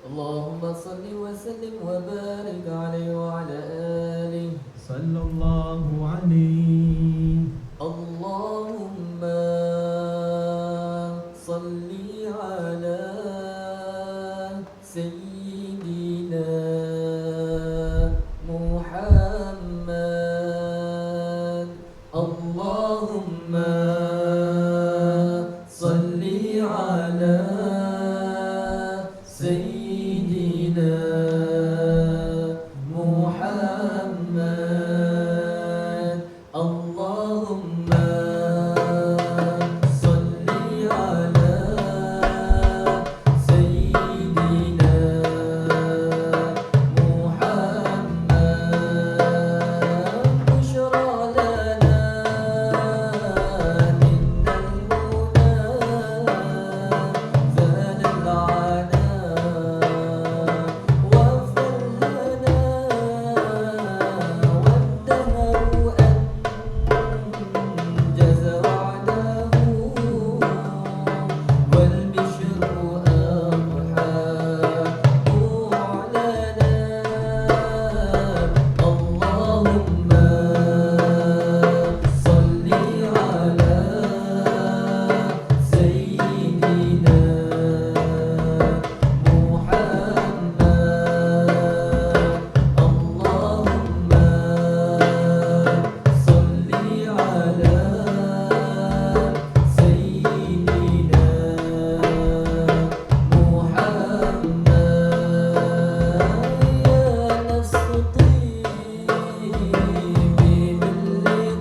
اللهم صل وسلم وبارك عليه وعلى آله صلى الله عليه. اللهم صل على سيدنا محمد. اللهم صل على سيدنا محمد. اللهم صل على سيدنا محمد. بشرى لنا من المنى زال العنا وفرنا والدهر أنجز وعده والبشر أضحى علنا. اللهم صل على سيدنا محمد. اللهم صل على سيدنا محمد. يا نفس طيبي باللقاء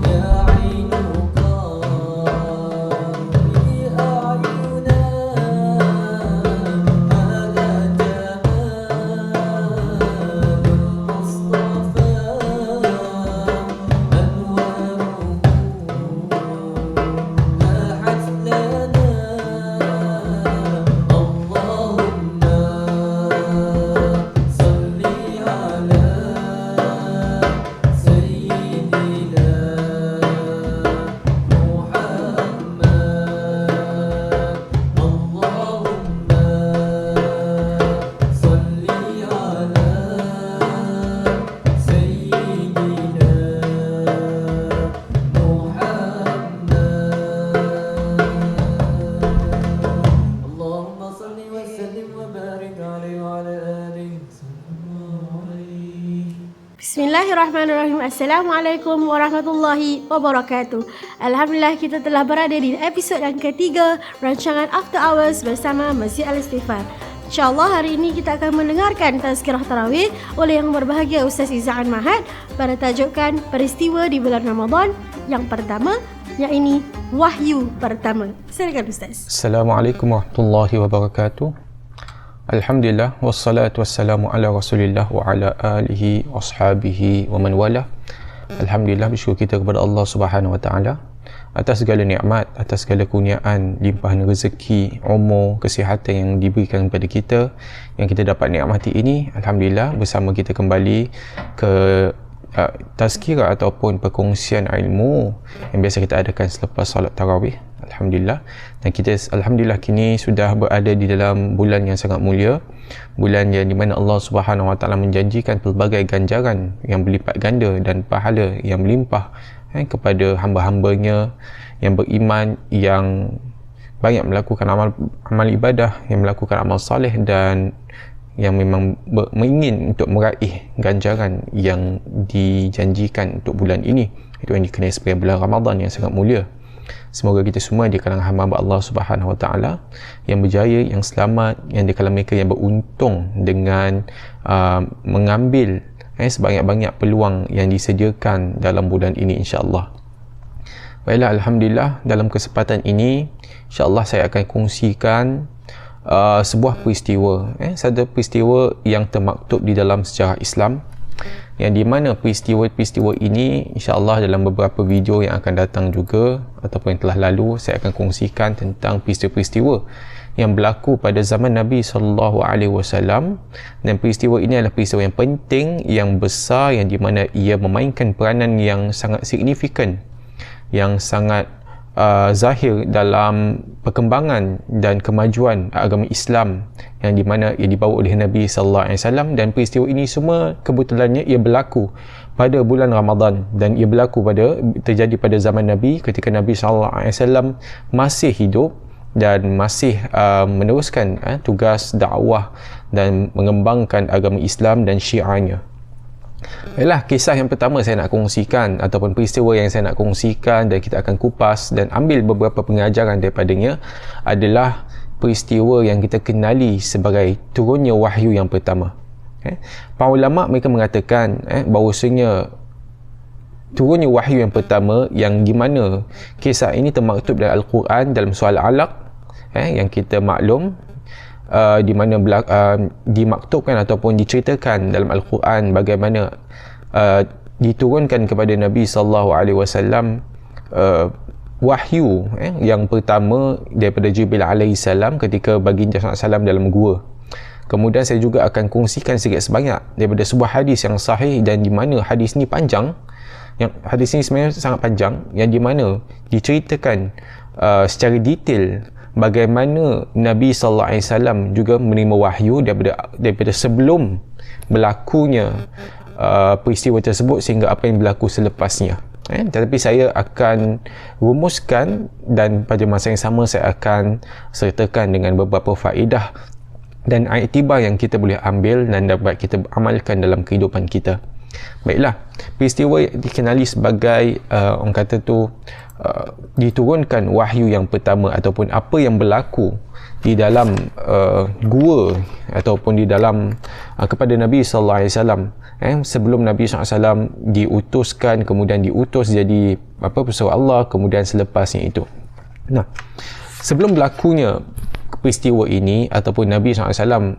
يا عين قاري أعينا. هذا جمال المصطفى أنواره لاحت لنا. اللهم صل على سيدنا محمد. اللهم صل على سيدنا محمد. اللهم صل وسلم وبارك عليه وعلى آله. Bismillahirrahmanirrahim. Assalamualaikum warahmatullahi wabarakatuh. Alhamdulillah, kita telah berada di episod yang ketiga rancangan After Hours bersama Masjid Al-Istighfar. InsyaAllah hari ini kita akan mendengarkan tazkirah tarawih oleh yang berbahagia Ustaz Izzaan Mahad pada tajukan peristiwa di bulan Ramadan yang pertama, yang ini wahyu pertama. Silakan Ustaz. Assalamualaikum warahmatullahi wabarakatuh. Alhamdulillah wassalatu wassalamu ala Rasulillah wa ala alihi washabihi wa man wala. Alhamdulillah, bersyukur kita kepada Allah Subhanahu wa taala atas segala nikmat, atas segala kurniaan, limpahan rezeki, umur, kesihatan yang diberikan kepada kita, yang kita dapat nikmati ini. Alhamdulillah, bersama kita kembali ke tazkirah ataupun perkongsian ilmu yang biasa kita adakan selepas solat tarawih. Alhamdulillah, dan kita alhamdulillah kini sudah berada di dalam bulan yang sangat mulia, bulan yang di mana Allah Subhanahu wa taala menjanjikan pelbagai ganjaran yang berlipat ganda dan pahala yang melimpah kepada hamba-hambanya yang beriman, yang banyak melakukan amal ibadah, yang melakukan amal soleh dan yang memang ingin untuk meraih ganjaran yang dijanjikan untuk bulan ini, itu yang dikenal sebagai bulan Ramadan yang sangat mulia. Semoga kita semua di kalangan hamba Allah Subhanahu wa taala yang berjaya, yang selamat, yang di kalangan mereka yang beruntung dengan mengambil sebanyak-banyak peluang yang disediakan dalam bulan ini, insya-Allah. Baiklah, alhamdulillah, dalam kesempatan ini insya-Allah saya akan kongsikan sebuah peristiwa, satu peristiwa yang termaktub di dalam sejarah Islam, yang di mana peristiwa-peristiwa ini insya-Allah dalam beberapa video yang akan datang juga ataupun yang telah lalu saya akan kongsikan tentang peristiwa-peristiwa yang berlaku pada zaman Nabi SAW, dan peristiwa ini adalah peristiwa yang penting, yang besar, yang di mana ia memainkan peranan yang sangat signifikan, yang sangat zahir dalam perkembangan dan kemajuan agama Islam yang di mana ia dibawa oleh Nabi sallallahu alaihi wasallam, dan peristiwa ini semua kebetulannya ia berlaku pada bulan Ramadan dan ia terjadi pada zaman Nabi ketika Nabi sallallahu alaihi wasallam masih hidup dan masih meneruskan tugas dakwah dan mengembangkan agama Islam dan syiarnya. Ialah kisah yang pertama saya nak kongsikan, ataupun peristiwa yang saya nak kongsikan dan kita akan kupas dan ambil beberapa pengajaran daripadanya, adalah peristiwa yang kita kenali sebagai turunnya wahyu yang pertama. Para ulama mereka mengatakan bahawasanya turunnya wahyu yang pertama, yang di mana kisah ini termaktub dalam Al-Quran dalam surah Al-Alaq, yang kita maklum, di mana dimaktubkan ataupun diceritakan dalam Al-Quran bagaimana diturunkan kepada Nabi sallallahu alaihi wasallam wahyu yang pertama daripada Jibril alaihi salam ketika baginda sallallahu alaihi wasallam dalam gua. Kemudian saya juga akan kongsikan sedikit sebanyak daripada sebuah hadis yang sahih, dan di mana hadis ni panjang, yang hadis ni sebenarnya sangat panjang, yang di mana diceritakan secara detail bagaimana Nabi sallallahu alaihi wasallam juga menerima wahyu daripada sebelum berlakunya peristiwa tersebut sehingga apa yang berlaku selepasnya. Tetapi saya akan rumuskan, dan pada masa yang sama saya akan sertakan dengan beberapa faedah dan iktibar yang kita boleh ambil dan dapat kita amalkan dalam kehidupan kita. Baiklah, peristiwa dikenali sebagai orang kata tu diturunkan wahyu yang pertama, ataupun apa yang berlaku di dalam gua ataupun di dalam kepada Nabi sallallahu alaihi wasallam sebelum Nabi sallallahu alaihi wasallam diutuskan, kemudian diutus jadi pesuruh Allah, kemudian selepasnya itu. Nah, sebelum berlakunya peristiwa ini ataupun Nabi SAW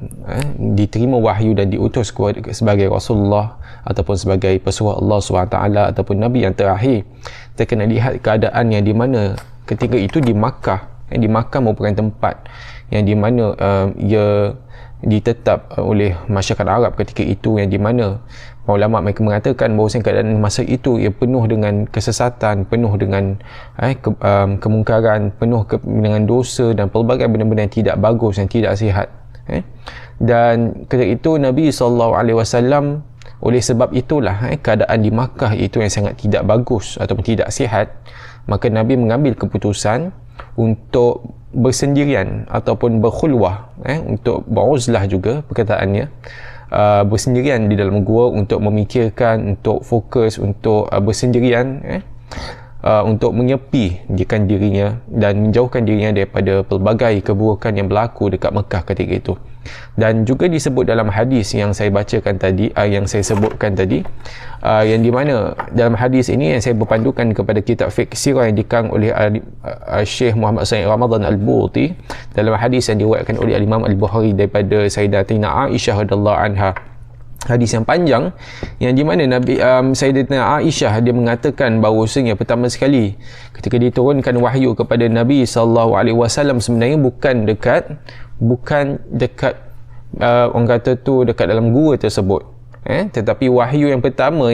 diterima wahyu dan diutus sebagai Rasulullah ataupun sebagai pesuruh Allah SWT ataupun Nabi yang terakhir, kita kena lihat keadaan yang di mana ketika itu di Makkah. Di Makkah merupakan tempat yang di mana ia ditetap oleh masyarakat Arab ketika itu, yang di mana ulama mereka mengatakan bahawa keadaan masa itu ia penuh dengan kesesatan, penuh dengan kemungkaran, penuh dengan dosa dan pelbagai benda-benda yang tidak bagus, yang tidak sihat. Dan ketika itu Nabi SAW, oleh sebab itulah keadaan di Makkah itu yang sangat tidak bagus ataupun tidak sihat, maka Nabi mengambil keputusan untuk bersendirian ataupun berkhulwah, untuk beruzlah juga perkataannya, bersendirian di dalam gua untuk memikirkan, untuk fokus, untuk bersendirian, untuk menyepikan dirinya dan menjauhkan dirinya daripada pelbagai keburukan yang berlaku dekat Mekah ketika itu. Dan juga disebut dalam hadis yang saya bacakan tadi, yang saya sebutkan tadi, yang di mana dalam hadis ini yang saya berpandukan kepada kitab fiqh sirah yang dikarang oleh Syekh Muhammad Said Ramadan Al-Buti, dalam hadis yang diriwayatkan oleh Imam Al-Bukhari daripada Sayyidatina Aisyah radhiyallahu anha. Hadis yang panjang yang di mana Nabi Sayyidatina Aisyah dia mengatakan bahawasanya pertama sekali ketika diturunkan wahyu kepada Nabi sallallahu alaihi wasallam sebenarnya bukan dekat orang kata tu dekat dalam gua tersebut, tetapi wahyu yang pertama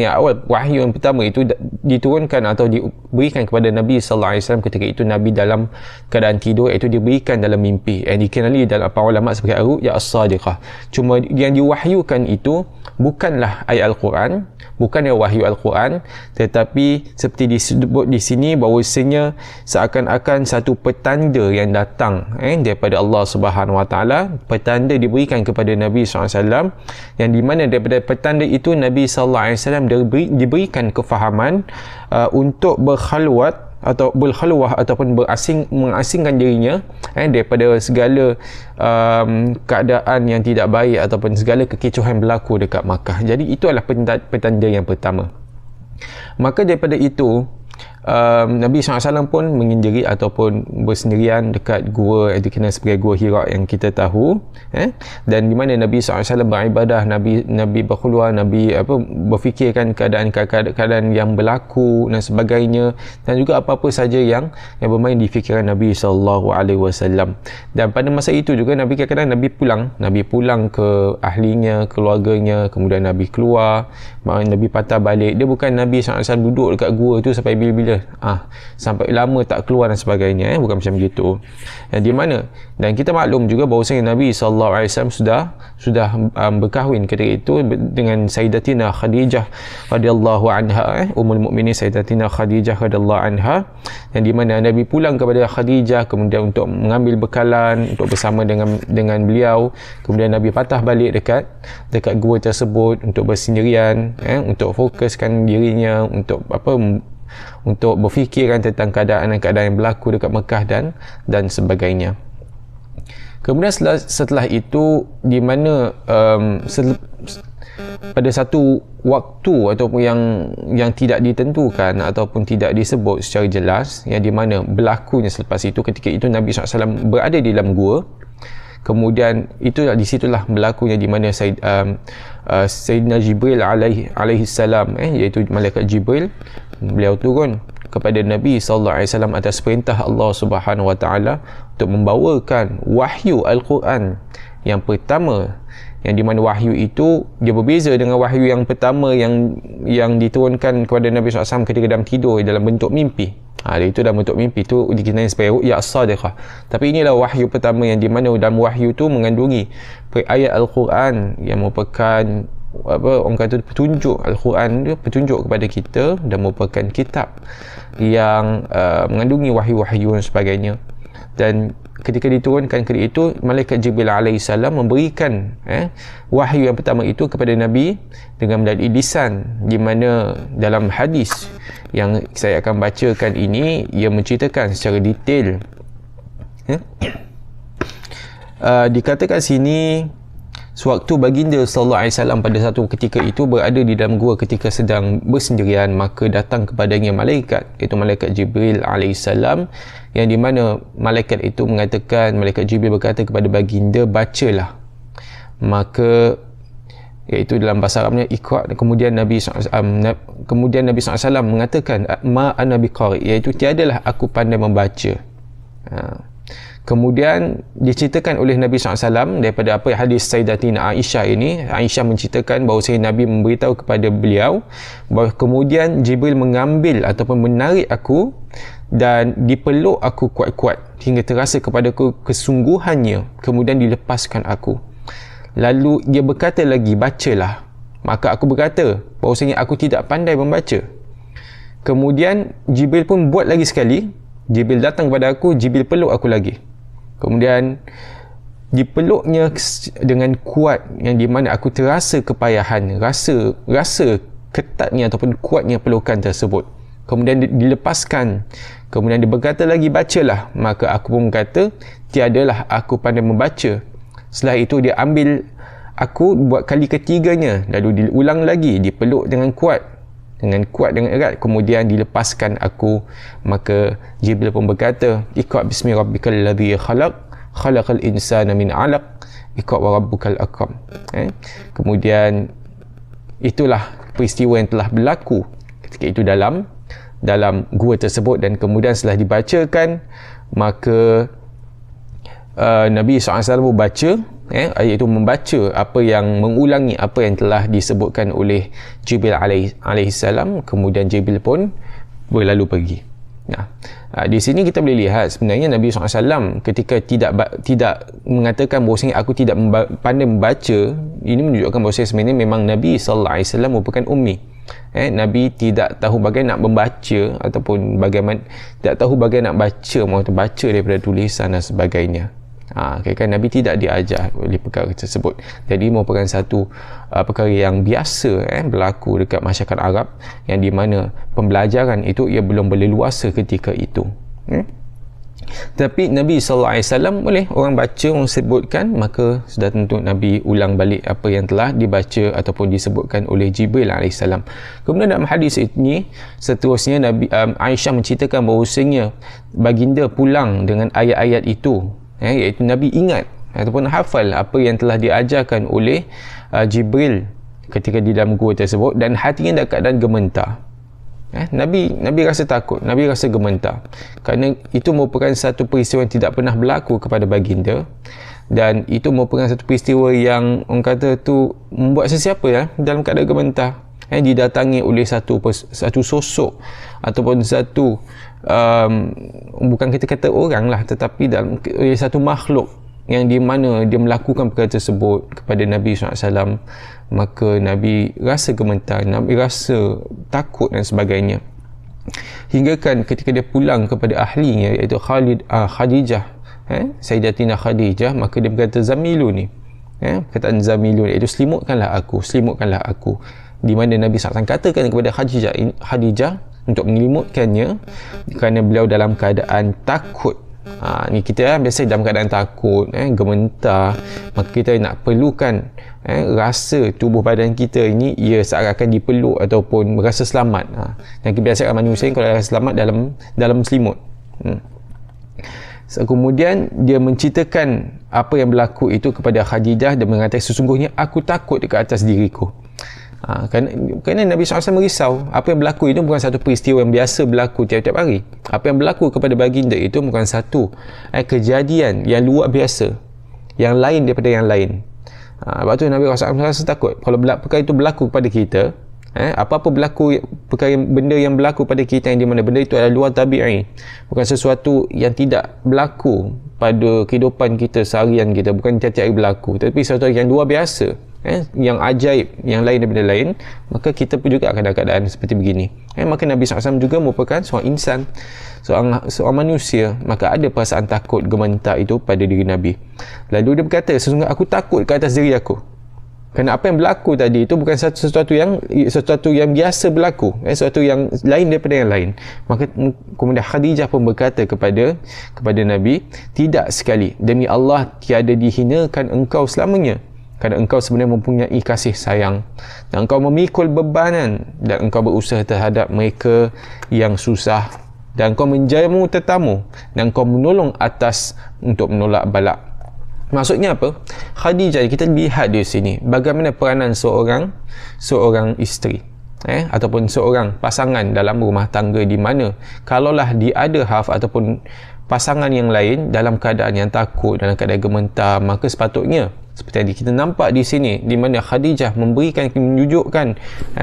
itu diturunkan atau diberikan kepada Nabi sallallahu alaihi wasallam ketika itu Nabi dalam keadaan tidur, iaitu diberikan dalam mimpi, yang dikenali dalam para ulama sebagai ar-ru'ya as-sadiqah. Cuma yang diwahyukan itu bukanlah ayat Al-Quran, bukanlah wahyu Al-Quran, tetapi seperti disebut di sini bahawasanya seakan-akan satu petanda yang datang daripada Allah Subhanahu Wa Taala. Petanda diberikan kepada Nabi SAW, yang di mana daripada petanda itu Nabi SAW diberikan kefahaman untuk berkhalwat atau berkhalwah ataupun mengasingkan dirinya daripada segala keadaan yang tidak baik ataupun segala kekecohan berlaku dekat Makkah. Jadi itu adalah petanda yang pertama. Maka daripada itu Nabi SAW pun menyendiri ataupun bersendirian dekat gua, itu kena sebagai gua Hira yang kita tahu, dan di mana Nabi SAW beribadah, Nabi berkhulwah, Nabi berfikirkan keadaan yang berlaku dan sebagainya, dan juga apa-apa saja yang bermain di fikiran Nabi SAW. Dan pada masa itu juga Nabi kadang-kadang Nabi pulang ke ahlinya, keluarganya, kemudian Nabi keluar, Nabi patah balik. Dia bukan Nabi SAW duduk dekat gua tu sampai bila-bila bila sampai lama tak keluar dan sebagainya, bukan macam begitu. Di mana, dan kita maklum juga bahawasanya Nabi SAW sudah berkahwin ketika itu dengan Sayyidatina Khadijah radhiyallahu anha, Ummul Mukminin Sayyidatina Khadijah radhiyallahu anha, yang di mana Nabi pulang kepada Khadijah kemudian untuk mengambil bekalan untuk bersama dengan beliau. Kemudian Nabi patah balik dekat gua tersebut untuk bersendirian, untuk fokuskan dirinya untuk berfikirkan tentang keadaan yang berlaku dekat Mekah dan sebagainya. Kemudian setelah itu, di mana pada satu waktu ataupun yang tidak ditentukan ataupun tidak disebut secara jelas, yang di mana berlakunya selepas itu, ketika itu Nabi SAW berada di dalam gua. Kemudian di situlah berlakunya di mana Sayyidina Jibril alaihi salam, iaitu malaikat Jibril, beliau turun kepada Nabi SAW atas perintah Allah Subhanahu Wa Taala untuk membawakan wahyu Al-Quran yang pertama, yang di mana wahyu itu dia berbeza dengan wahyu yang pertama yang diturunkan kepada Nabi SAW ketika dalam tidur dalam bentuk mimpi. Itu dalam bentuk mimpi tu dikenali sebagai ru'ya as-sadiqah. Tapi inilah wahyu pertama yang di mana dalam wahyu tu mengandungi ayat Al-Quran yang merupakan orang kata petunjuk. Al-Quran dia petunjuk kepada kita dan merupakan kitab yang mengandungi wahyu-wahyu dan sebagainya. Dan ketika diturunkan ketika itu, malaikat Jibril alaihissalam memberikan wahyu yang pertama itu kepada Nabi dengan melalui lisan, di mana dalam hadis yang saya akan bacakan ini, ia menceritakan secara detail. Dikatakan sini, sewaktu baginda sallallahu alaihi wasallam pada satu ketika itu berada di dalam gua ketika sedang bersendirian, maka datang kepadanya malaikat, iaitu malaikat Jibril alaihissalam, yang di mana malaikat itu mengatakan, malaikat Jibril berkata kepada baginda, bacalah. Maka iaitu dalam bahasa Arabnya Iqra. Kemudian Nabi SAW mengatakan, ma ana biqari, iaitu tiadalah aku pandai membaca. Kemudian diceritakan oleh Nabi SAW daripada hadis Sayyidatina Aisyah ini. Aisyah menceritakan bahawa Nabi memberitahu kepada beliau bahawa kemudian Jibril mengambil ataupun menarik aku dan dipeluk aku kuat-kuat hingga terasa kepadaku kesungguhannya, kemudian dilepaskan aku. Lalu dia berkata lagi, bacalah. Maka aku berkata bahawasanya aku tidak pandai membaca. Kemudian Jibril pun buat lagi sekali. Jibril datang kepada aku, Jibril peluk aku lagi. Kemudian dipeluknya dengan kuat, yang di mana aku terasa kepayahan, rasa ketatnya ataupun kuatnya pelukan tersebut. Kemudian dilepaskan. Kemudian dia berkata lagi, bacalah. Maka aku pun berkata, tiadalah aku pandai membaca. Setelah itu dia ambil aku buat kali ketiganya, lalu diulang lagi, dipeluk dengan kuat dengan erat, kemudian dilepaskan aku. Maka Jibril pun berkata, Iqra bismi rabbikal ladzi khalaqal insana min 'alaq, Iqra wa rabbukal akram. Kemudian itulah peristiwa yang telah berlaku ketika itu dalam gua tersebut. Dan kemudian setelah dibacakan, maka Nabi SAW membaca, iaitu membaca mengulangi apa yang telah disebutkan oleh Jibril alaihissalam. Kemudian Jibril pun berlalu pergi. Di sini kita boleh lihat sebenarnya Nabi SAW ketika tidak mengatakan bahawasanya aku tidak pandai membaca, ini menunjukkan bahawasanya sebenarnya memang Nabi SAW merupakan ummi. Nabi tidak tahu bagaimana nak membaca ataupun bagaimana tidak tahu bagaimana nak baca daripada tulisan dan sebagainya. Kan Nabi tidak diajar oleh perkara tersebut. Jadi merupakan satu perkara yang biasa berlaku dekat masyarakat Arab, yang di mana pembelajaran itu ia belum berleluasa ketika itu. Tapi Nabi SAW boleh orang baca, orang sebutkan, maka sudah tentu Nabi ulang balik apa yang telah dibaca ataupun disebutkan oleh Jibril AS. Kemudian dalam hadis ini seterusnya Aisyah menceritakan bahawasanya baginda pulang dengan ayat-ayat itu, iaitu Nabi ingat ataupun hafal apa yang telah diajarkan oleh Jibril ketika di dalam gua tersebut, dan hatinya dalam keadaan gementar. Nabi rasa takut, Nabi rasa gementar, kerana itu merupakan satu peristiwa yang tidak pernah berlaku kepada baginda, dan itu merupakan satu peristiwa yang orang kata tu membuat sesiapa dalam keadaan gementar. didatangi oleh satu sosok ataupun satu bukan kita kata orang lah, tetapi oleh satu makhluk yang di mana dia melakukan perkara tersebut kepada Nabi SAW, maka Nabi rasa gemetar, Nabi rasa takut dan sebagainya. Hingga kan ketika dia pulang kepada ahlinya iaitu Khadijah, Sayyidatina Khadijah, maka dia berkata zamiluni, perkataan zamiluni iaitu selimutkanlah aku, di mana Nabi SAW katakan kepada Khadijah untuk menyelimutkannya kerana beliau dalam keadaan takut. Ni kita biasa dalam keadaan takut, gementar, maka kita nak perlukan rasa tubuh badan kita ini ia seakan dipeluk ataupun merasa selamat. Dan kebiasaan manusia kalau rasa selamat dalam selimut. Kemudian dia menceritakan apa yang berlaku itu kepada Khadijah dan mengatakan sesungguhnya aku takut dekat atas diriku. Kerana Nabi SAW merisau. Apa yang berlaku itu bukan satu peristiwa yang biasa berlaku tiap-tiap hari. Apa yang berlaku kepada baginda itu bukan satu kejadian yang luar biasa, yang lain daripada yang lain. Sebab tu Nabi SAW rasa takut kalau perkara itu berlaku kepada kita. Apa-apa berlaku, benda yang berlaku pada kita yang di mana benda itu adalah luar tabi'i, bukan sesuatu yang tidak berlaku pada kehidupan kita seharian kita, bukan tiap-tiap hari berlaku, tapi sesuatu yang luar biasa, yang ajaib, yang lain daripada lain, maka kita pun juga akan dalam keadaan seperti begini. Maka Nabi SAW juga merupakan seorang insan, seorang manusia, maka ada perasaan takut, gementar itu pada diri Nabi. Lalu dia berkata, sesungguhnya aku takut ke atas diri aku. Kerana apa yang berlaku tadi itu bukan sesuatu yang biasa berlaku, sesuatu yang lain daripada yang lain. Maka kemudian Khadijah pun berkata kepada Nabi, tidak sekali, demi Allah tiada dihinakan engkau selamanya, kerana engkau sebenarnya mempunyai kasih sayang dan engkau memikul bebanan dan engkau berusaha terhadap mereka yang susah dan engkau menjamu tetamu dan engkau menolong atas untuk menolak balak. Maksudnya apa? Khadijah, kita lihat di sini bagaimana peranan seorang isteri ataupun seorang pasangan dalam rumah tangga, di mana kalaulah dia ada ataupun pasangan yang lain dalam keadaan yang takut, dalam keadaan gementar, maka sepatutnya seperti yang kita nampak di sini, di mana Khadijah menunjukkan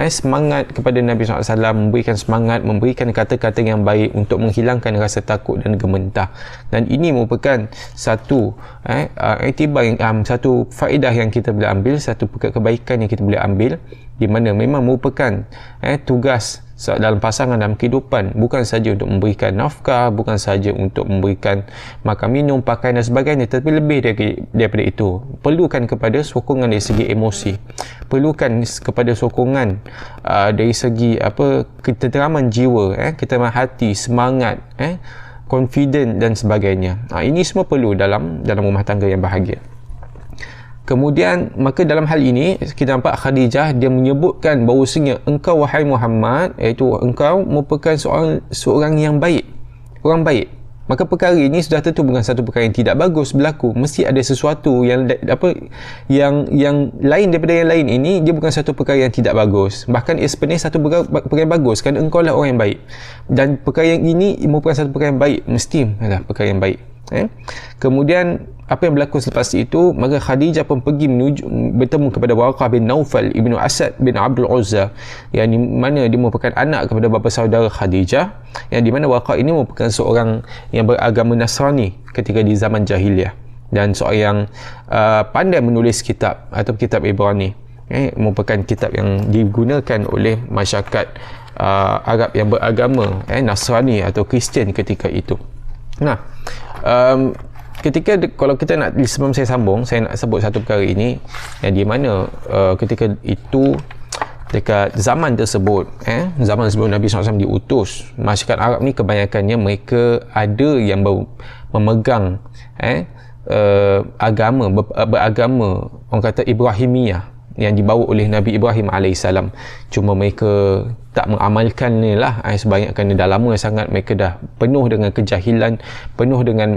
semangat kepada Nabi SAW, memberikan semangat, memberikan kata-kata yang baik untuk menghilangkan rasa takut dan gementar. Dan ini merupakan satu iktibar satu faedah yang kita boleh ambil, satu kebaikan yang kita boleh ambil, di mana memang merupakan tugas dalam pasangan, dalam kehidupan, bukan saja untuk memberikan nafkah, bukan saja untuk memberikan makan minum, pakaian dan sebagainya, tetapi lebih daripada itu, perlukan kepada sokongan dari segi emosi, perlukan kepada sokongan dari segi ketenteraman jiwa, ketenteraman hati, semangat, confident dan sebagainya. Ini semua perlu dalam rumah tangga yang bahagia. Kemudian maka dalam hal ini kita nampak Khadijah dia menyebutkan bahawasanya engkau wahai Muhammad, iaitu engkau merupakan seorang yang baik, orang baik. Maka perkara ini sudah tentu bukan satu perkara yang tidak bagus berlaku. Mesti ada sesuatu yang lain daripada yang lain. Ini dia bukan satu perkara yang tidak bagus. Bahkan ia sebenarnya satu perkara yang bagus, kerana engkau lah orang yang baik. Dan perkara yang ini merupakan satu perkara yang baik, mesti adalah perkara yang baik. Kemudian apa yang berlaku selepas itu, maka Khadijah pun pergi bertemu kepada Waraqah bin Naufal ibnu Asad bin Abdul Uzza, yang di mana dia merupakan anak kepada bapa saudara Khadijah, yang di mana Waraqah ini merupakan seorang yang beragama Nasrani ketika di zaman jahiliah, dan seorang yang pandai menulis kitab atau kitab Ibrani, merupakan kitab yang digunakan oleh masyarakat Arab yang beragama Nasrani atau Kristian ketika itu. Nah, ketika kalau kita nak, sebelum saya sambung, saya nak sebut satu perkara ini, yang di mana ketika itu, dekat zaman tersebut, zaman sebelum Nabi SAW diutus, masyarakat Arab ni kebanyakannya mereka ada yang memegang agama, beragama orang kata Ibrahimiyah, yang dibawa oleh Nabi Ibrahim AS. Cuma mereka tak mengamalkan ni lah sebanyak, kerana dah lama sangat mereka dah penuh dengan kejahilan, penuh dengan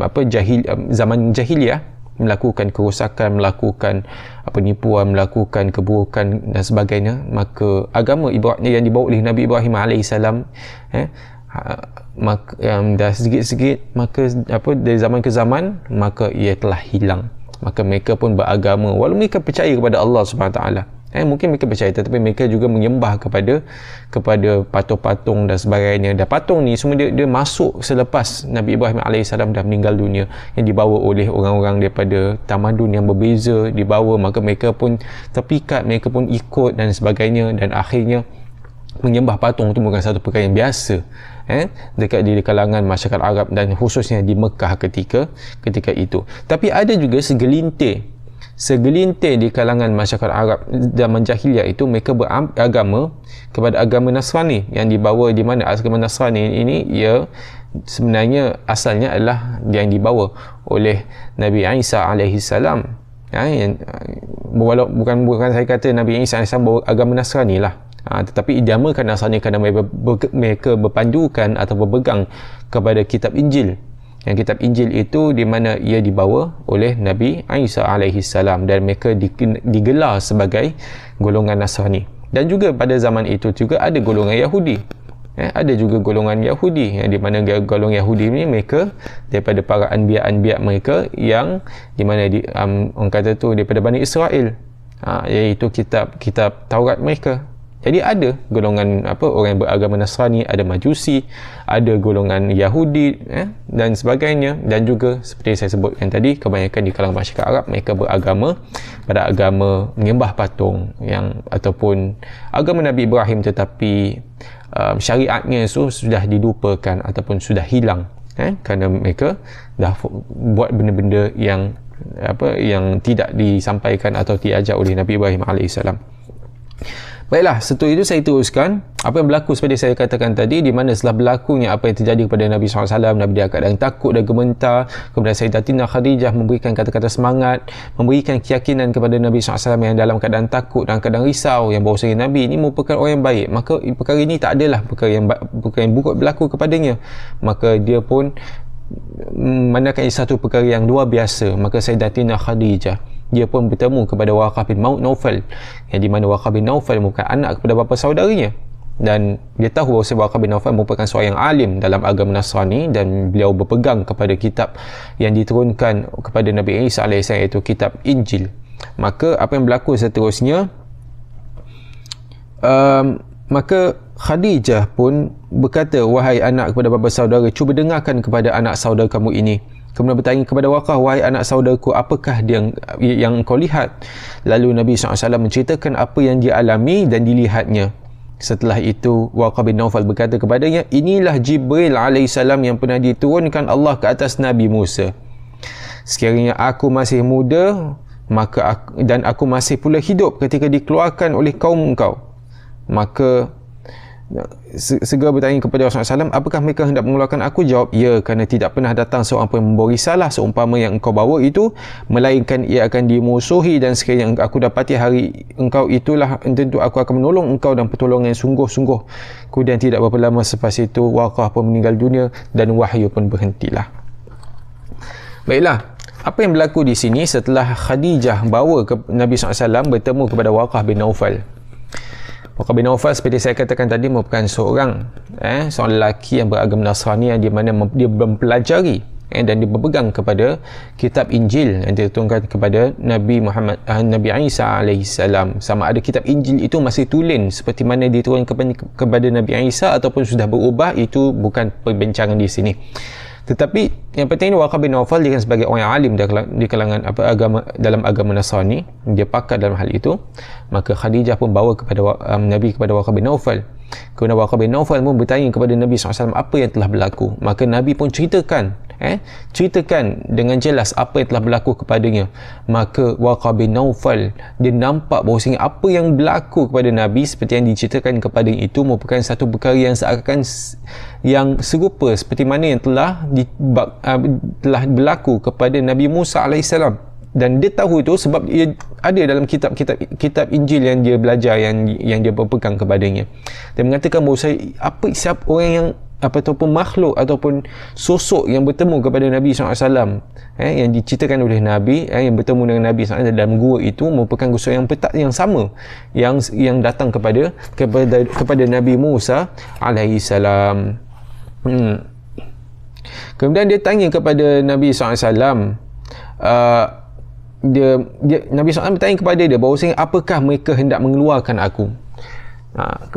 zaman jahiliah, melakukan kerosakan, melakukan penipuan, melakukan keburukan dan sebagainya. Maka agama yang dibawa oleh Nabi Ibrahim AS dah sedikit-sedikit, maka dari zaman ke zaman, maka ia telah hilang. Maka mereka pun beragama, walaupun mereka percaya kepada Allah SWT, Mungkin mereka percaya, tetapi mereka juga menyembah kepada patung-patung dan sebagainya. Dan patung ni semua dia masuk selepas Nabi Ibrahim AS dah meninggal dunia, yang dibawa oleh orang-orang daripada tamadun yang berbeza, dibawa, maka mereka pun terpikat, mereka pun ikut dan sebagainya, dan akhirnya menyembah patung itu bukan satu perkara yang biasa dekat di kalangan masyarakat Arab dan khususnya di Mekah ketika itu. Tapi ada juga segelintir di kalangan masyarakat Arab zaman jahiliah itu, mereka beragama kepada agama Nasrani, yang dibawa di mana agama Nasrani ini ia sebenarnya asalnya adalah yang dibawa oleh Nabi Isa alaihi salam. Bukan saya kata Nabi Isa alaihi salam bawa agama Nasrani lah, tetapi idamakan Nasrani kerana mereka berpandukan atau berpegang kepada kitab Injil. Yang kitab Injil itu di mana ia dibawa oleh Nabi Isa alaihi salam, dan mereka digelar sebagai golongan Nasrani. Dan juga pada zaman itu juga ada golongan Yahudi. Ada juga golongan Yahudi, yang di mana golongan Yahudi ini mereka daripada para anbiya mereka, yang di mana orang kata tu daripada Bani Israel, iaitu kitab Taurat mereka. Jadi ada golongan orang yang beragama Nasrani, ada Majusi, ada golongan Yahudi dan sebagainya. Dan juga seperti saya sebutkan tadi, kebanyakan di kalangan masyarakat Arab mereka beragama pada agama menyembah patung ataupun agama Nabi Ibrahim, tetapi syariatnya itu sudah dilupakan ataupun sudah hilang kerana mereka dah buat benda-benda yang tidak disampaikan atau diajar oleh Nabi Ibrahim AS. Baiklah, setelah itu saya teruskan apa yang berlaku seperti saya katakan tadi, di mana setelah berlakunya apa yang terjadi kepada Nabi SAW, Nabi dia keadaan takut dan gemetar. Kemudian Sayyidatina Khadijah memberikan kata-kata semangat, memberikan keyakinan kepada Nabi SAW yang dalam keadaan takut dan keadaan risau, yang bahawasanya Nabi ini merupakan orang yang baik, maka perkara ini tak adalah perkara yang buruk berlaku kepadanya. Maka dia pun menandakan satu perkara yang luar biasa. Maka Sayyidatina Khadijah dia pun bertemu kepada Waraqah bin Naufal, yang di mana Waraqah bin Naufal merupakan anak kepada bapa saudaranya, dan dia tahu bahawa Waraqah bin Naufal merupakan seorang yang alim dalam agama Nasrani, dan beliau berpegang kepada kitab yang diturunkan kepada Nabi Isa AS, iaitu kitab Injil. Maka apa yang berlaku seterusnya, maka Khadijah pun berkata, wahai anak kepada bapa saudara, cuba dengarkan kepada anak saudara kamu ini. Kemudian bertanya kepada Waraqah, wahai anak saudaraku, apakah yang kau lihat? Lalu Nabi SAW menceritakan apa yang dia alami dan dilihatnya. Setelah itu Waraqah bin Naufal berkata kepadanya, inilah Jibril AS yang pernah diturunkan Allah ke atas Nabi Musa. Sekiranya aku masih muda, dan aku masih pula hidup ketika dikeluarkan oleh kaum engkau, maka segera bertanya kepada Rasulullah SAW, apakah mereka hendak mengeluarkan aku? Jawab, ya, kerana tidak pernah datang seorang pun membawa risalah seumpama yang engkau bawa itu, melainkan ia akan dimusuhi, dan sekiranya aku dapati hari engkau itulah, tentu aku akan menolong engkau dan pertolongan yang sungguh-sungguh. Kemudian tidak berapa lama selepas itu Waraqah pun meninggal dunia dan wahyu pun berhentilah. Baiklah, apa yang berlaku di sini setelah Khadijah bawa ke Nabi SAW bertemu kepada Waraqah bin Naufal. Waraqah bin Naufal seperti saya katakan tadi merupakan seorang lelaki yang beragama Nasrani, yang di mana dia mempelajari dan dia berpegang kepada kitab Injil yang diturunkan kepada Nabi Isa alaihissalam. Sama ada kitab Injil itu masih tulen seperti mana diturunkan kepada Nabi Isa ataupun sudah berubah, itu bukan perbincangan di sini. Tetapi yang penting Waraqah bin Naufal dia kan sebagai orang yang alim di kalangan dalam agama Nasrani, dia pakar dalam hal itu. Maka Khadijah pun bawa kepada Nabi kepada Waraqah bin Naufal. Kemudian Waraqah bin Naufal pun bertanya kepada Nabi SAW apa yang telah berlaku. Maka Nabi pun ceritakan dengan jelas apa yang telah berlaku kepadanya. Maka Waraqah bin Naufal dia nampak bahawasanya apa yang berlaku kepada Nabi seperti yang diceritakan kepada itu merupakan satu perkara yang seakan yang serupa seperti mana yang telah berlaku kepada Nabi Musa AS. Dan dia tahu itu sebab ia ada dalam kitab Injil yang dia belajar, yang dia berpegang kepadanya. Dia mengatakan bahawa siapa orang yang ataupun makhluk ataupun sosok yang bertemu kepada Nabi SAW yang diceritakan oleh Nabi, yang bertemu dengan Nabi SAW dalam gua itu merupakan sosok yang sama yang datang kepada Nabi Musa alaihissalam. Kemudian dia tanya kepada Nabi SAW, Nabi SAW bertanya kepada dia bahawasanya apakah mereka hendak mengeluarkan aku.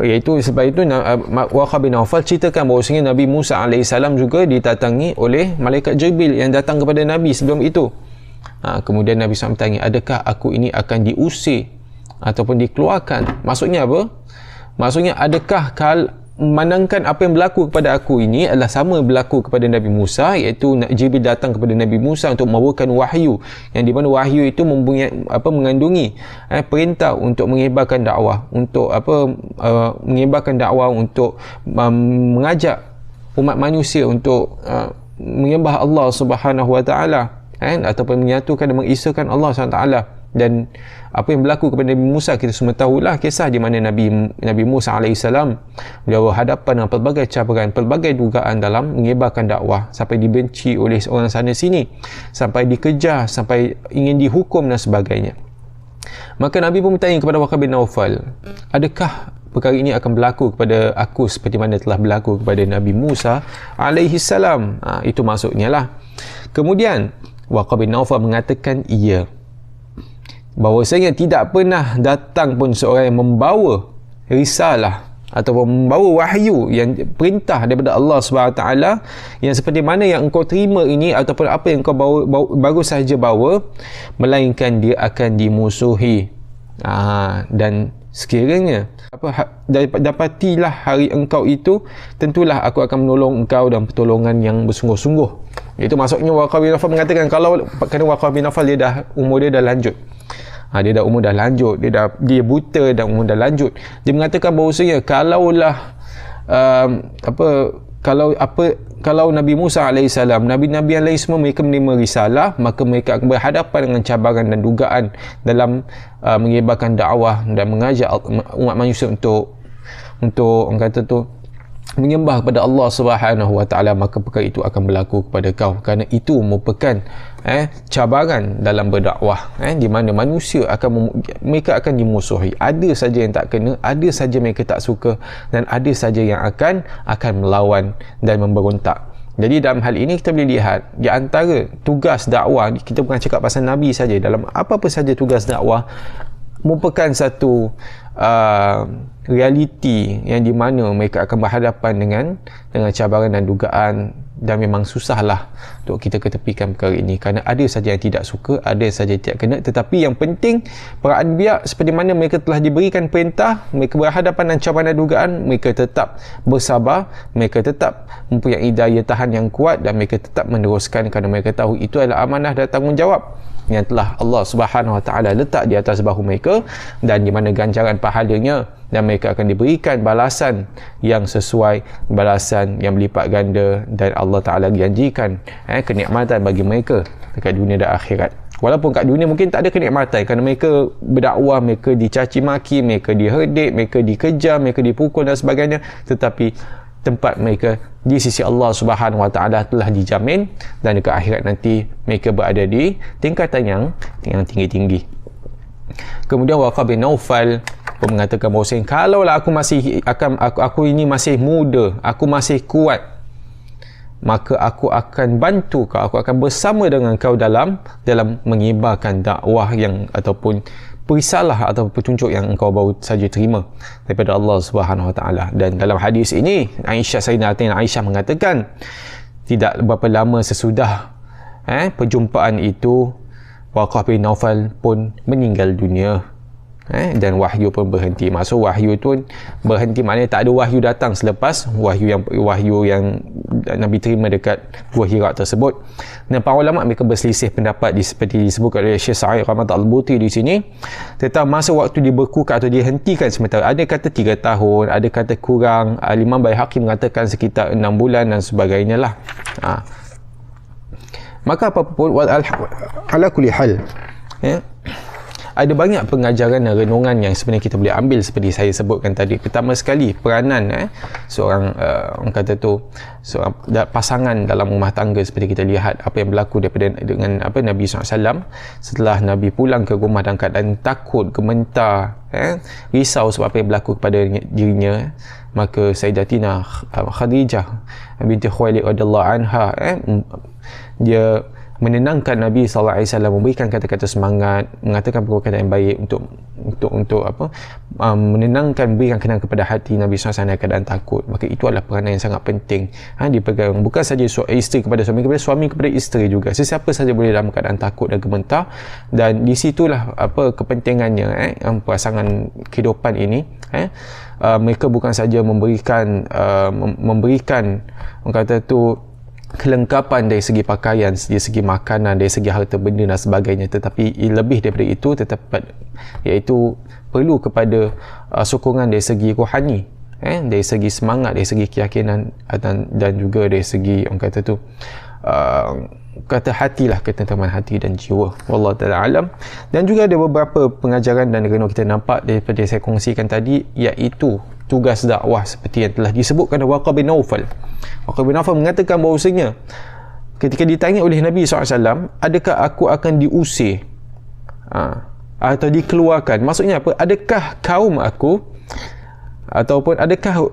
Iaitu sebab itu Warqah bin Nawfal ceritakan bahawasanya Nabi Musa AS juga didatangi oleh malaikat Jibril yang datang kepada Nabi sebelum itu. Kemudian Nabi SAW bertanya, adakah aku ini akan diusir ataupun dikeluarkan? Maksudnya apa? Maksudnya adakah memandangkan apa yang berlaku kepada aku ini adalah sama berlaku kepada Nabi Musa, iaitu Jibril datang kepada Nabi Musa untuk membawakan wahyu, yang di mana wahyu itu mengandungi perintah untuk menyebarkan dakwah, untuk menyebarkan dakwah, untuk mengajak umat manusia untuk menyembah Allah Subhanahu Wa Taala, ataupun menyatukan dan mengisahkan Allah Subhanahu Wa Taala. Dan apa yang berlaku kepada Nabi Musa, kita semua tahulah kisah di mana Nabi Musa AS beliau berhadapan dengan pelbagai cabaran, pelbagai dugaan dalam menyebarkan dakwah, sampai dibenci oleh orang sana sini, sampai dikejar, sampai ingin dihukum dan sebagainya. Maka Nabi pun bertanya kepada Warqah bin Nawfal, adakah perkara ini akan berlaku kepada aku seperti mana telah berlaku kepada Nabi Musa AS? Itu maksudnya lah. Kemudian Warqah bin Nawfal mengatakan iya, bahawasanya tidak pernah datang pun seorang yang membawa risalah ataupun membawa wahyu yang perintah daripada Allah SWT yang seperti mana yang engkau terima ini, ataupun apa yang engkau baru sahaja bawa, melainkan dia akan dimusuhi. Dan sekiranya dapatilah hari engkau itu, tentulah aku akan menolong engkau dan pertolongan yang bersungguh-sungguh. Itu maksudnya Warqah bin Nawfal mengatakan, kerana Warqah bin Nawfal umur dia dah lanjut. Dia dah umur dah lanjut, dia buta dan umur dah lanjut. Dia mengatakan bahawasanya kalau Nabi Musa AS, Nabi-Nabi yang lain semua mereka menerima risalah, maka mereka akan berhadapan dengan cabaran dan dugaan dalam menyebarkan dakwah dan mengajak umat manusia untuk orang kata tu menyembah kepada Allah Subhanahu Wa Taala, maka perkara itu akan berlaku kepada kau, kerana itu merupakan cabaran dalam berdakwah, di mana manusia mereka akan dimusuhi. Ada saja yang tak kena, ada saja mereka tak suka, dan ada saja yang akan melawan dan memberontak. Jadi dalam hal ini kita boleh lihat di antara tugas dakwah, kita bukan cakap pasal Nabi saja, dalam apa-apa saja tugas dakwah merupakan satu realiti yang di mana mereka akan berhadapan dengan cabaran dan dugaan, dan memang susahlah untuk kita ketepikan perkara ini, kerana ada saja yang tidak suka, ada saja yang tidak kena. Tetapi yang penting para anbiya, seperti mana mereka telah diberikan perintah, mereka berhadapan dengan cabaran dan dugaan, mereka tetap bersabar, mereka tetap mempunyai daya tahan yang kuat, dan mereka tetap meneruskan, kerana mereka tahu itu adalah amanah dan tanggungjawab yang telah Allah Subhanahu Wa Taala letak di atas bahu mereka, dan di mana ganjaran pahalanya, dan mereka akan diberikan balasan yang sesuai, balasan yang berlipat ganda, dan Allah Taala janjikan kenikmatan bagi mereka dekat dunia dan akhirat. Walaupun kat dunia mungkin tak ada kenikmatan, kerana mereka berdakwah, mereka dicaci maki, mereka diherdik, mereka dikejar, mereka dipukul dan sebagainya, tetapi tempat mereka di sisi Allah Subhanahu Wa Taala telah dijamin, dan dekat akhirat nanti mereka berada di tingkatan yang tinggi-tinggi. Kemudian Warqah bin Nawfal pun mengatakan bahawasanya, kalaulah aku ini masih muda, aku masih kuat, maka aku akan bantu kau, aku akan bersama dengan kau dalam menyebarkan dakwah yang ataupun risalah atau petunjuk yang engkau baru saja terima daripada Allah Subhanahu Wa Taala. Dan dalam hadis ini Sayyidina Aisyah mengatakan, tidak berapa lama sesudah perjumpaan itu, Warqah bin Nawfal pun meninggal dunia, dan wahyu pun berhenti. Maksud wahyu tu berhenti maknanya tak ada wahyu datang selepas wahyu yang Nabi terima dekat Gua Hira tersebut. Dan para ulama mereka berselisih pendapat seperti disebut oleh Syekh Sa'id Rahmat Al-Buti di sini tentang masa waktu dibekukan atau dihentikan sementara. Ada kata 3 tahun, ada kata kurang. Imam Baihaqi mengatakan sekitar 6 bulan dan sebagainya lah. Maka apapun, ala kulli hal, ada banyak pengajaran dan renungan yang sebenarnya kita boleh ambil seperti saya sebutkan tadi. Pertama sekali, peranan seorang orang kata tu seorang pasangan dalam rumah tangga, seperti kita lihat apa yang berlaku dengan Nabi SAW setelah Nabi pulang ke rumah dalam keadaan takut, gementar, risau sebab apa yang berlaku kepada dirinya. Maka Sayyidatina Khadijah binti Khuwailid radhiyallahu anha, dia menenangkan Nabi SAW, memberikan kata-kata semangat, mengatakan perkataan yang baik untuk menenangkan, berikan kenangan kepada hati Nabi SAW dalam keadaan takut. Maka itu adalah peranan yang sangat penting dipegang, bukan saja isteri kepada suami kepada isteri juga. Sesiapa saja boleh dalam keadaan takut dan gemetar, dan di situlah kepentingannya pasangan kehidupan ini. Mereka bukan saja memberikan orang kata tu kelengkapan dari segi pakaian, dari segi makanan, dari segi harta benda dan sebagainya, tetapi lebih daripada itu iaitu perlu kepada sokongan dari segi rohani, dari segi semangat, dari segi keyakinan, dan juga dari segi orang kata tu kata hatilah, ketenteraman hati dan jiwa. Wallahu ta'ala alam. Dan juga ada beberapa pengajaran dan kena kita nampak daripada saya kongsikan tadi, iaitu tugas dakwah seperti yang telah disebutkan oleh Warqah bin Nawfal. Warqah bin Nawfal mengatakan bahawasanya ketika ditanya oleh Nabi SAW, adakah aku akan diusir atau dikeluarkan, maksudnya apa, adakah kaum aku ataupun adakah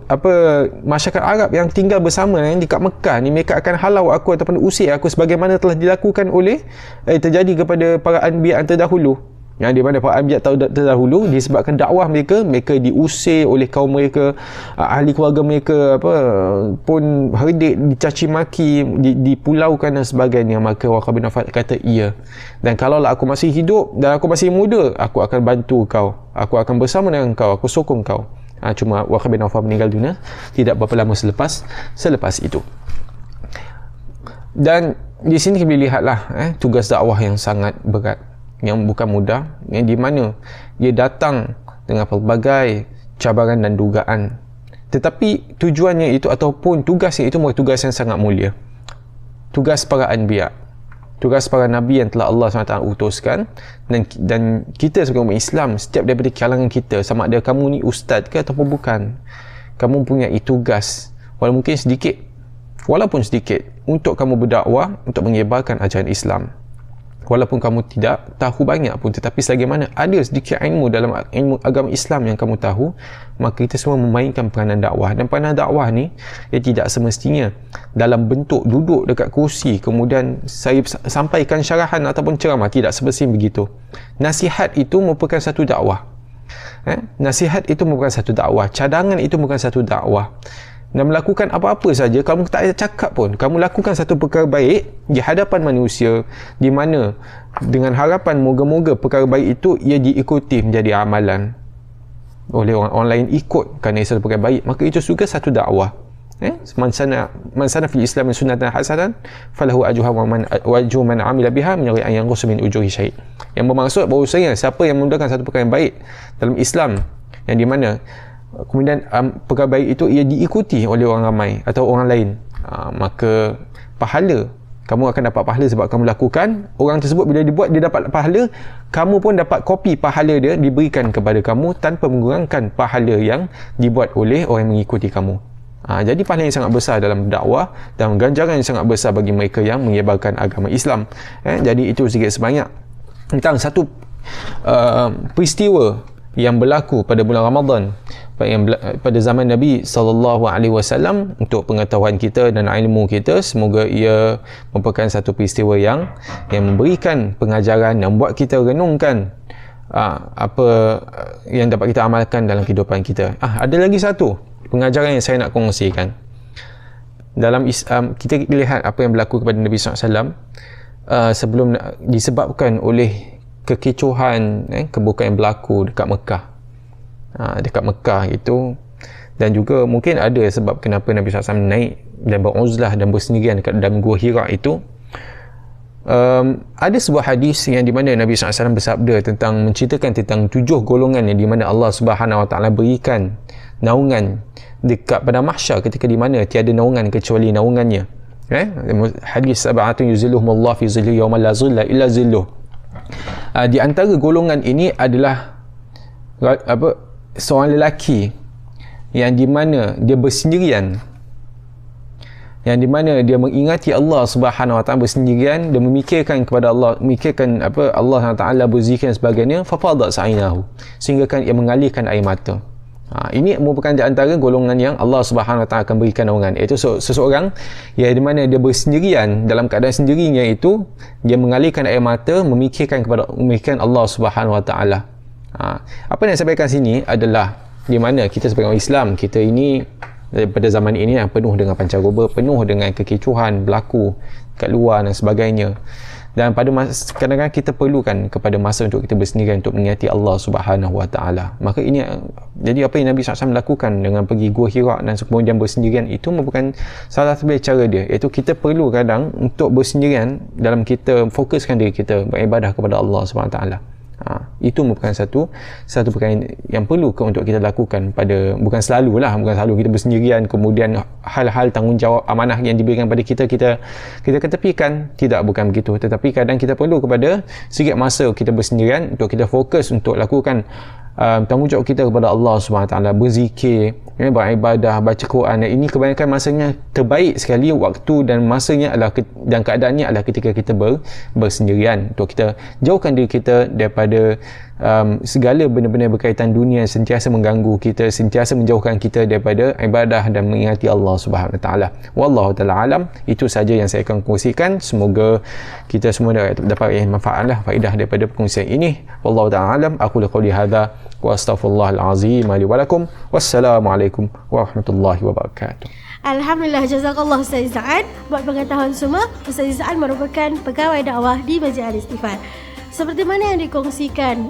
masyarakat Arab yang tinggal bersama di kat Mekah ni, mereka akan halau aku ataupun usir aku sebagaimana telah dilakukan oleh terjadi kepada para anbiya terdahulu, yang di mana para anbiya terdahulu disebabkan dakwah mereka diusir oleh kaum mereka, ahli keluarga mereka pun herdik, dicaci maki, dipulaukan dan sebagainya. Maka Warqah bin Nawfal kata, iya, dan kalaulah aku masih hidup dan aku masih muda, aku akan bantu kau, aku akan bersama dengan kau, aku sokong kau. Cuma Warqah bin Nawfal meninggal dunia tidak berapa lama selepas itu. Dan di sini kita lihatlah tugas dakwah yang sangat berat, yang bukan mudah, yang di mana dia datang dengan pelbagai cabaran dan dugaan, tetapi tujuannya itu ataupun tugasnya itu merupakan tugas yang sangat mulia, tugas para anbiya, tugas para nabi yang telah Allah SWT utuskan. Dan kita sebagai umat Islam, setiap daripada kalangan kita, sama ada kamu ni ustaz ke ataupun bukan, kamu punya tugas walaupun sedikit untuk kamu berdakwah, untuk menyebarkan ajaran Islam. Walaupun kamu tidak tahu banyak pun, tetapi selagi mana ada sedikit ilmu dalam ilmu agama Islam yang kamu tahu, maka kita semua memainkan peranan dakwah. Dan peranan dakwah ni tidak semestinya dalam bentuk duduk dekat kursi kemudian saya sampaikan syarahan ataupun ceramah, tidak semestinya begitu. Nasihat itu merupakan satu dakwah. Nasihat itu merupakan satu dakwah, cadangan itu merupakan satu dakwah. Dan melakukan apa-apa saja, kamu tak cakap pun, kamu lakukan satu perkara baik di hadapan manusia, di mana dengan harapan moga-moga perkara baik itu ia diikuti menjadi amalan oleh orang lain, ikut kerana ia satu perkara baik, maka itu juga satu dakwah. Man sana fil Islam sunnatan hasanatan falahu ajruha wa ajru man amila biha min ghairi an yanqus min ujuri syai'. Yang bermaksud bahawasanya siapa yang memulakan satu perkara yang baik dalam Islam, yang di mana kemudian perkara baik itu ia diikuti oleh orang ramai atau orang lain, maka pahala, kamu akan dapat pahala sebab kamu lakukan. Orang tersebut bila dibuat, dia dapat pahala, kamu pun dapat kopi pahala dia diberikan kepada kamu tanpa mengurangkan pahala yang dibuat oleh orang yang mengikuti kamu. Jadi pahala yang sangat besar dalam dakwah dan ganjaran yang sangat besar bagi mereka yang menyebarkan agama Islam. Jadi itu sedikit sebanyak tentang satu peristiwa yang berlaku pada bulan Ramadan pada zaman Nabi SAW, untuk pengetahuan kita dan ilmu kita. Semoga ia merupakan satu peristiwa yang memberikan pengajaran, yang membuat kita renungkan apa yang dapat kita amalkan dalam kehidupan kita. Ada lagi satu pengajaran yang saya nak kongsikan. Dalam Islam, kita lihat apa yang berlaku kepada Nabi SAW sebelum, disebabkan oleh kekecohan, kebukaan yang berlaku dekat Mekah. Dekat Mekah itu, dan juga mungkin ada sebab kenapa Nabi SAW naik dan beruzlah dan bersendirian dekat dalam Gua Hira itu. Ada sebuah hadis yang di mana Nabi SAW bersabda tentang, menceritakan tentang 7 golongan yang di mana Allah Subhanahu Wa Taala berikan naungan dekat pada mahsyar, ketika di mana tiada naungan kecuali naungannya. Hadis sab'atun yuzilluhumullah fi zilli yawma la zilla illa zilluh. Di antara golongan ini adalah seorang lelaki yang di mana dia bersendirian, yang di mana dia mengingati Allah Subhanahu Wa Taala bersendirian, dan memikirkan kepada Allah, memikirkan Allah Taala, berzikir dan sebagainya. Fafadat sa'inahu, sehingga kan ia mengalirkan air mata. Ini merupakan di antara golongan yang Allah Subhanahu Wa Taala akan berikan naungan, iaitu seseorang yang di mana dia bersendirian dalam keadaan sendirinya, itu dia mengalirkan air mata memikirkan Allah Subhanahu Wa Taala. Apa yang saya sampaikan sini adalah di mana kita sebagai orang Islam, kita ini pada zaman ini yang penuh dengan pancaroba, penuh dengan kekecohan berlaku kat luar dan sebagainya. Dan pada masa, kadang-kadang kita perlukan kepada masa untuk kita bersendirian untuk mengingati Allah Subhanahu Wa Taala. Maka ini, jadi apa yang Nabi SAW lakukan dengan pergi Gua Hira dan kemudian bersendirian, itu merupakan salah satu cara dia, iaitu kita perlu kadang untuk bersendirian dalam kita fokuskan diri kita beribadah kepada Allah Subhanahu Wa Taala. Itu merupakan satu perkara yang perlu untuk kita lakukan bukan selalu kita bersendirian kemudian hal-hal tanggungjawab amanah yang diberikan pada kita ketepikan. Tidak, bukan begitu, tetapi kadang kita perlu kepada sikit masa kita bersendirian untuk kita fokus untuk lakukan tanggungjawab kita kepada Allah SWT, berzikir, beribadah, baca Quran. Ini kebanyakan masanya terbaik sekali waktu dan masanya adalah dan keadaannya adalah ketika kita bersendirian, untuk kita jauhkan diri kita daripada segala benda-benda berkaitan dunia sentiasa mengganggu kita, sentiasa menjauhkan kita daripada ibadah dan mengingati Allah Subhanahu Wa Taala. Wallahu taala alam. Itu saja yang saya akan kongsikan. Semoga kita semua dapat manfaatlah, faedah daripada perkongsian ini. Wallahu taala alam. Aku qouli hadza wa astaghfirullahal azim li wa lakum. Wassalamualaikum warahmatullahi wabarakatuh. Alhamdulillah, jazakallah Ustaz Izzaan. Buat pengetahuan semua, Ustaz Izzaan merupakan pegawai dakwah di Masjid Al-Istighfar. Seperti mana yang dikongsikan,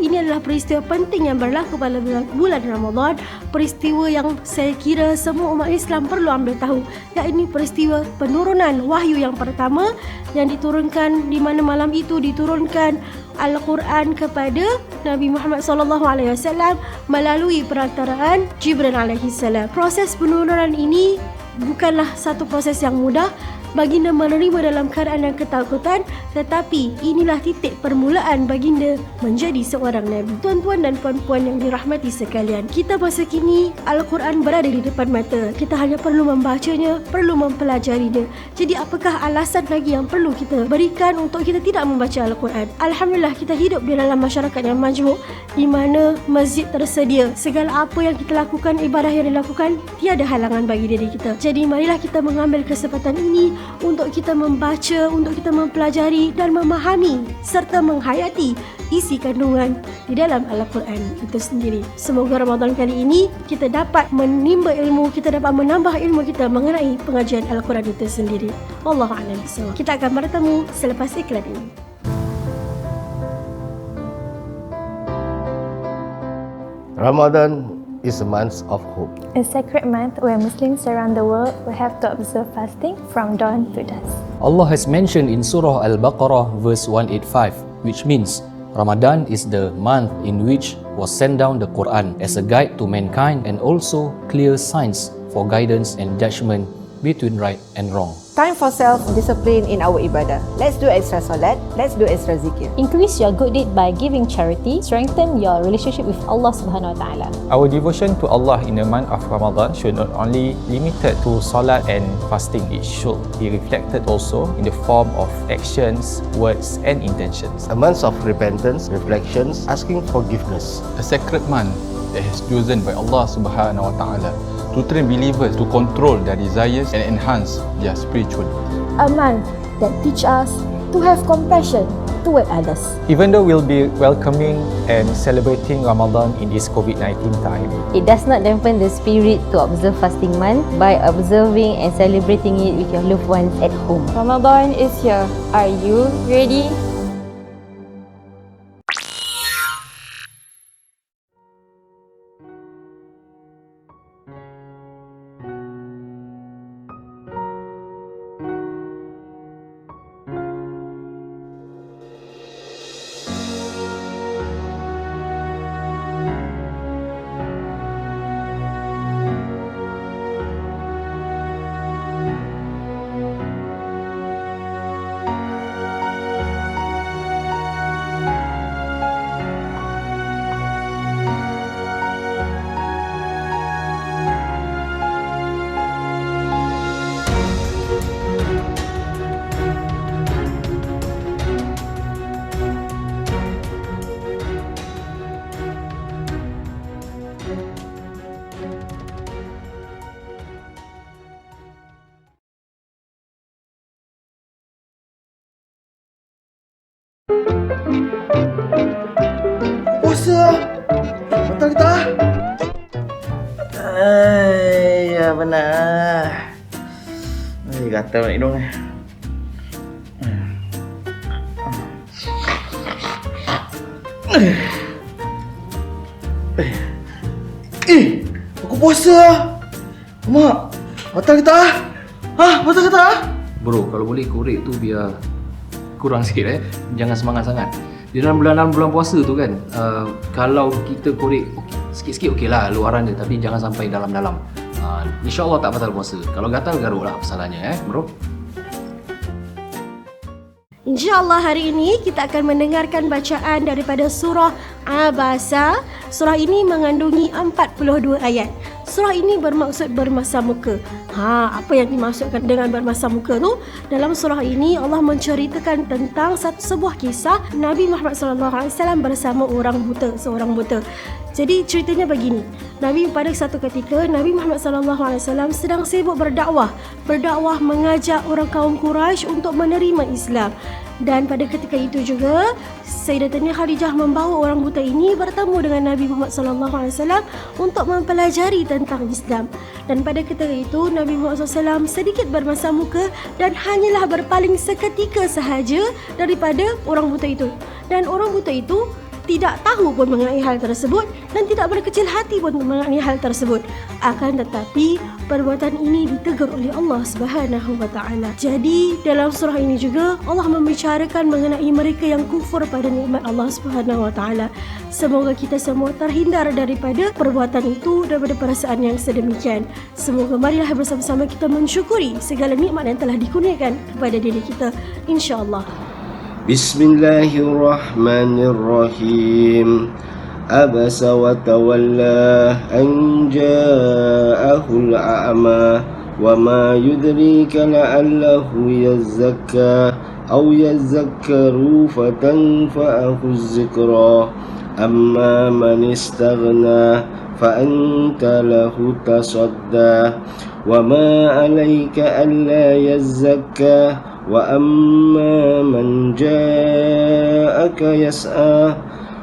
ini adalah peristiwa penting yang berlaku pada bulan Ramadan. Peristiwa yang saya kira semua umat Islam perlu ambil tahu, iaitu peristiwa penurunan wahyu yang pertama yang diturunkan, di mana malam itu diturunkan Al-Quran kepada Nabi Muhammad SAW melalui perantaraan Jibril AS. Proses penurunan ini bukanlah satu proses yang mudah. Baginda menerima dalam keadaan yang ketakutan, tetapi inilah titik permulaan baginda menjadi seorang Nabi. Tuan-tuan dan puan-puan yang dirahmati sekalian, kita masa kini Al-Quran berada di depan mata. Kita hanya perlu membacanya, perlu mempelajarinya. Jadi apakah alasan lagi yang perlu kita berikan untuk kita tidak membaca Al-Quran? Alhamdulillah, kita hidup di dalam masyarakat yang majmuk, di mana masjid tersedia. Segala apa yang kita lakukan, ibadah yang dilakukan, tiada halangan bagi diri kita. Jadi marilah kita mengambil kesempatan ini untuk kita membaca, untuk kita mempelajari dan memahami serta menghayati isi kandungan di dalam Al-Quran itu sendiri. Semoga Ramadan kali ini kita dapat menimba ilmu, kita dapat menambah ilmu kita mengenai pengajian Al-Quran itu sendiri. Wallahu a'lam bishawab. Kita akan bertemu selepas iklan ini. Ramadan is a month of hope. A sacred month where Muslims around the world will have to observe fasting from dawn to dusk. Allah has mentioned in Surah Al-Baqarah verse 185, which means Ramadan is the month in which was sent down the Quran as a guide to mankind and also clear signs for guidance and judgment between right and wrong. Time for self-discipline in our ibadah. Let's do extra solat, let's do extra zikir. Increase your good deed by giving charity. Strengthen your relationship with Allah Subhanahu Wa Taala. Our devotion to Allah in the month of Ramadan should not only limited to salat and fasting. It should be reflected also in the form of actions, words and intentions. A month of repentance, reflections, asking forgiveness. A sacred month that has chosen by Allah Subhanahu Wa Taala to train believers to control their desires and enhance their spirituality. A month that teach us to have compassion toward others. Even though we'll be welcoming and celebrating Ramadan in this COVID-19 time, it does not dampen the spirit to observe fasting month by observing and celebrating it with your loved ones at home. Ramadan is here. Are you ready? panas. Gatal nak hidung ni. Aku puasa. Mak, batal kita ah? Batal kita ah? Bro, kalau boleh korek tu biar kurang sikit Jangan semangat sangat. Di dalam bulan puasa tu kan, kalau kita korek sikit-sikit okeylah luaran dia, tapi jangan sampai dalam-dalam. InsyaAllah tak batal puasa. Kalau gatal garuk lah kesalahannya bro. InsyaAllah hari ini kita akan mendengarkan bacaan daripada surah Abasa. Surah ini mengandungi 42 ayat. Surah ini bermaksud bermasa muka. Apa yang dimaksudkan dengan bermasa muka tu? Dalam surah ini Allah menceritakan tentang sebuah kisah Nabi Muhammad SAW bersama seorang buta. Jadi ceritanya begini. Pada satu ketika Nabi Muhammad SAW sedang sibuk berdakwah mengajak orang kaum Quraisy untuk menerima Islam. Dan pada ketika itu juga Sayyidatina Khadijah membawa orang buta ini bertemu dengan Nabi Muhammad SAW untuk mempelajari tentang Islam. Dan pada ketika itu Nabi Muhammad SAW sedikit bermasa muka dan hanyalah berpaling seketika sahaja daripada orang buta itu. Dan orang buta itu tidak tahu pun mengenai hal tersebut dan tidak berkecil hati pun mengenai hal tersebut. Akan tetapi perbuatan ini ditegur oleh Allah Subhanahu wa taala. Jadi dalam surah ini juga Allah membicarakan mengenai mereka yang kufur pada nikmat Allah Subhanahu wa taala. Semoga kita semua terhindar daripada perbuatan itu, daripada perasaan yang sedemikian. Semoga marilah bersama-sama kita mensyukuri segala nikmat yang telah dikurniakan kepada diri kita, insya-Allah. Bismillahirrahmanirrahim. Abasa wa tawalla an ja'ahul a'ma wa ma yudrika la'allahu yazzakka aw yazakkaru fatanfa'ahu az-zikra amma man istaghna fa anta lahu tasadda wa ma 'alayka alla yazzakka wa amma man ja'aka yas'a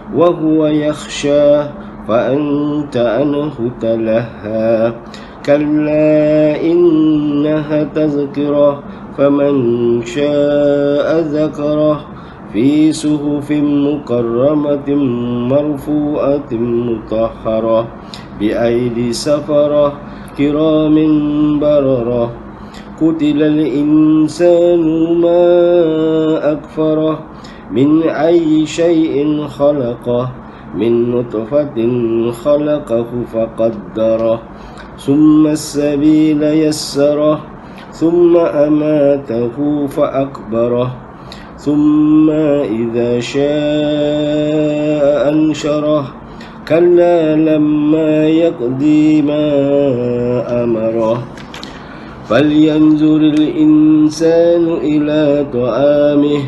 wa huwa yakhsha fa anta anhu talaha kalla innaha tazkirah faman sha'a dhakarah fi suhufin mukarramatin marfu'atin mutahharah bi aidi safarah kiramin bararah قتل الإنسان ما أكفره من أي شيء خلقه من نطفة خلقه فقدره ثم السبيل يسره ثم أماته فأكبره ثم إذا شاء أنشره كلا لما يقضي ما أمره فلينظر الإنسان إلى طعامه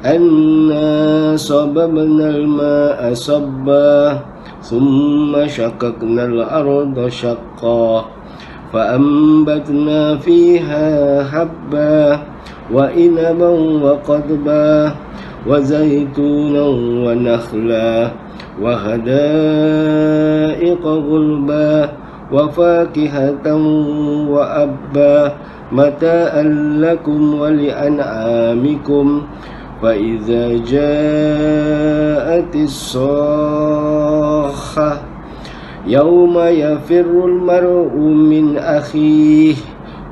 أنا صببنا الماء صبا ثم شققنا الأرض شقا فأنبتنا فيها حبا وإنبا وقضبا وزيتونا ونخلا وحدائق غلبا وفاكهة وأبا متاعا لكم ولأنعامكم فإذا جاءت الصاخة يوم يفر المرء من أخيه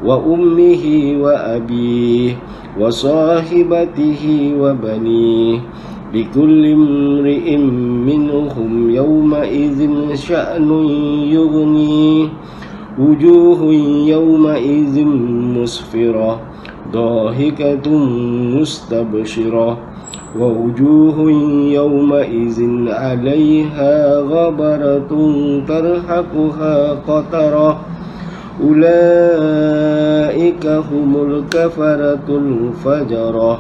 وأمه وأبيه وصاحبته وبنيه لكل امرئ منهم يومئذ شأن يغنيه وجوه يومئذ مسفرة ضاحكة مستبشرة ووجوه يومئذ عليها غبرة ترهقها قترة أولئك هم الكفرة الفجرة